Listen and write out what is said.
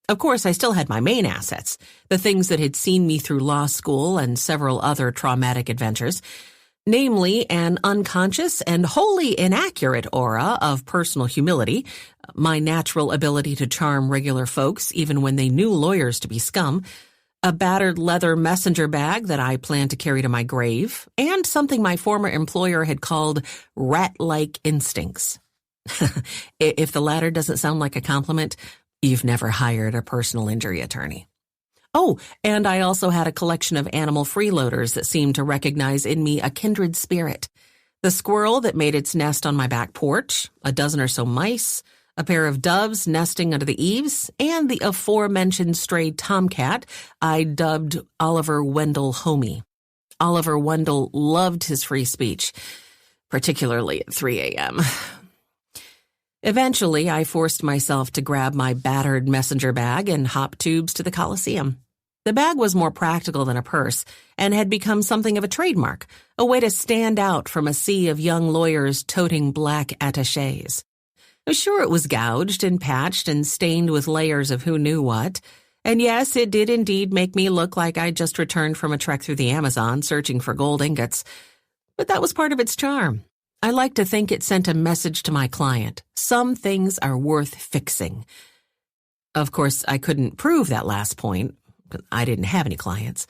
Of course, I still had my main assets, the things that had seen me through law school and several other traumatic adventures, namely an unconscious and wholly inaccurate aura of personal humility, my natural ability to charm regular folks even when they knew lawyers to be scum, a battered leather messenger bag that I planned to carry to my grave, and something my former employer had called rat-like instincts. If the latter doesn't sound like a compliment, you've never hired a personal injury attorney. Oh, and I also had a collection of animal freeloaders that seemed to recognize in me a kindred spirit. The squirrel that made its nest on my back porch, a dozen or so mice, a pair of doves nesting under the eaves, and the aforementioned stray tomcat I dubbed Oliver Wendell Homey. Oliver Wendell loved his free speech, particularly at 3 a.m. Eventually, I forced myself to grab my battered messenger bag and hop tubes to the Coliseum. The bag was more practical than a purse and had become something of a trademark, a way to stand out from a sea of young lawyers toting black attachés. Sure, it was gouged and patched and stained with layers of who knew what. And yes, it did indeed make me look like I'd just returned from a trek through the Amazon searching for gold ingots. But that was part of its charm. I like to think it sent a message to my client. Some things are worth fixing. Of course, I couldn't prove that last point. I didn't have any clients.